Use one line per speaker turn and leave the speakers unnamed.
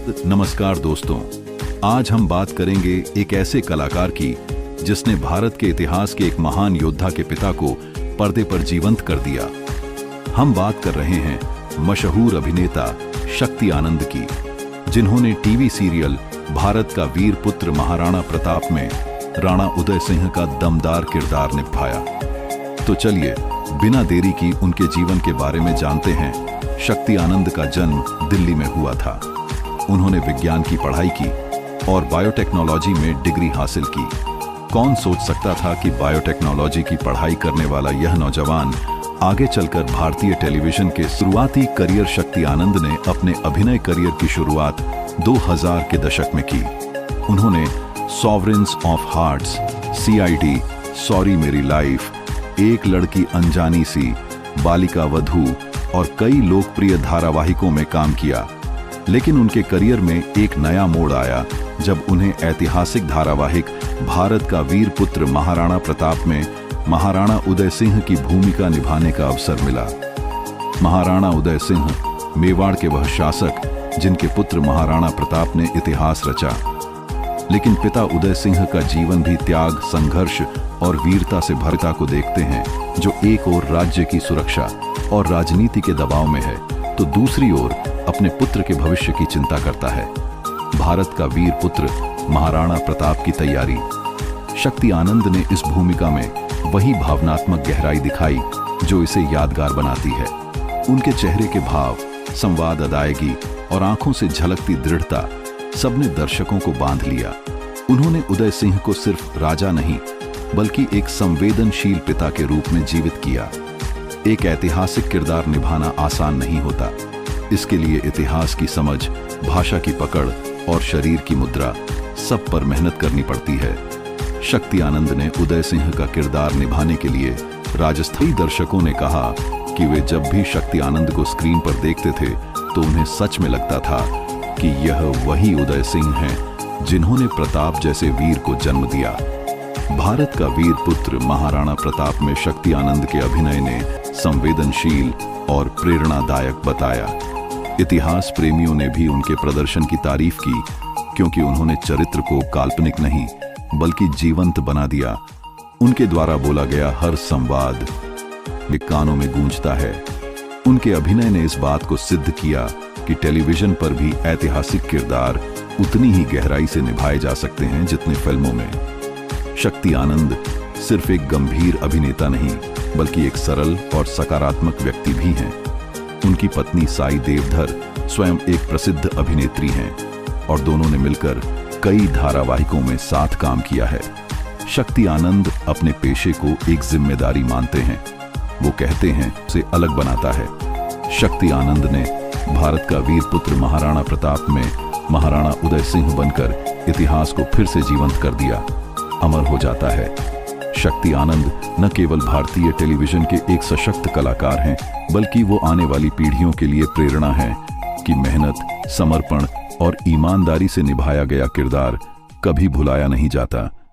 नमस्कार दोस्तों, आज हम बात करेंगे एक ऐसे कलाकार की जिसने भारत के इतिहास के एक महान योद्धा के पिता को पर्दे पर जीवंत कर दिया। हम बात कर रहे हैं मशहूर अभिनेता शक्ति आनंद की, जिन्होंने टीवी सीरियल भारत का वीर पुत्र महाराणा प्रताप में राणा उदय सिंह का दमदार किरदार निभाया। तो चलिए बिना देरी की उनके जीवन के बारे में जानते हैं। शक्ति आनंद का जन्म दिल्ली में हुआ था। उन्होंने विज्ञान की पढ़ाई की और बायोटेक्नोलॉजी में डिग्री हासिल की। कौन सोच सकता था कि बायोटेक्नोलॉजी की पढ़ाई करने वाला यह नौजवान आगे चलकर भारतीय टेलीविजन के शुरुआती करियर। शक्ति आनंद ने अपने अभिनय करियर की शुरुआत 2000 के दशक में की। उन्होंने सॉवरेन्स ऑफ हार्ट्स, CID, सॉरी मेरी लाइफ, एक लड़की अनजानी सी, बालिका वधू और कई लोकप्रिय धारावाहिकों में काम किया। लेकिन उनके करियर में एक नया मोड़ आया जब उन्हें ऐतिहासिक धारावाहिक भारत का वीर पुत्र महाराणा प्रताप में महाराणा उदय सिंह की भूमिका निभाने का अवसर मिला। महाराणा उदय सिंह मेवाड़ के वह शासक जिनके पुत्र महाराणा प्रताप ने इतिहास रचा। लेकिन पिता उदय सिंह का जीवन भी त्याग, संघर्ष और वीरता से भरता को देखते हैं, जो एक ओर राज्य की सुरक्षा और राजनीति के दबाव में है, तो दूसरी ओर अपने पुत्र के भविष्य की चिंता करता है। भारत का वीर पुत्र महाराणा प्रताप की तैयारी। शक्ति आनंद ने इस भूमिका में वही भावनात्मक गहराई दिखाई जो इसे यादगार बनाती है। उनके चेहरे के भाव, संवाद, अदायगी और आंखों से झलकती दृढ़ता सबने दर्शकों को बांध लिया। उन्होंने उदय सिंह को सिर्फ राजा नहीं बल्कि एक संवेदनशील पिता के रूप में जीवित किया। एक ऐतिहासिक किरदार निभाना आसान नहीं होता। इसके लिए इतिहास की समझ, भाषा की पकड़ और शरीर की मुद्रा, सब पर मेहनत करनी पड़ती है। शक्ति आनंद ने उदय सिंह का किरदार निभाने के लिए राजस्थानी दर्शकों ने कहा कि वे जब भी शक्ति आनंद को स्क्रीन पर देखते थे तो उन्हें सच में लगता था कि यह वही उदय सिंह हैं जिन्होंने प्रताप जैसे वीर को जन्म दिया। भारत का वीर पुत्र महाराणा प्रताप में शक्ति आनंद के अभिनय ने संवेदनशील और प्रेरणादायक बताया। इतिहास प्रेमियों ने भी उनके प्रदर्शन की तारीफ की, क्योंकि उन्होंने चरित्र को काल्पनिक नहीं बल्कि जीवंत बना दिया। उनके द्वारा बोला गया हर संवाद कानों में गूंजता है। उनके अभिनय ने इस बात को सिद्ध किया कि टेलीविजन पर भी ऐतिहासिक किरदार उतनी ही गहराई से निभाए जा सकते हैं जितने फिल्मों में। शक्ति आनंद सिर्फ एक गंभीर अभिनेता नहीं बल्कि एक सरल और सकारात्मक व्यक्ति भी हैं। उनकी पत्नी साई देवधर स्वयं एक प्रसिद्ध अभिनेत्री हैं और दोनों ने मिलकर कई धारावाहिकों में साथ काम किया है। शक्ति आनंद अपने पेशे को एक जिम्मेदारी मानते हैं। वो कहते हैं उसे अलग बनाता है। शक्ति आनंद ने भारत का वीर पुत्र महाराणा प्रताप में महाराणा उदय सिंह बनकर इतिहास को फिर से जीवंत कर दिया, अमर हो जाता है। शक्ति आनंद न केवल भारतीय टेलीविजन के एक सशक्त कलाकार हैं बल्कि वो आने वाली पीढ़ियों के लिए प्रेरणा है कि मेहनत, समर्पण और ईमानदारी से निभाया गया किरदार कभी भुलाया नहीं जाता।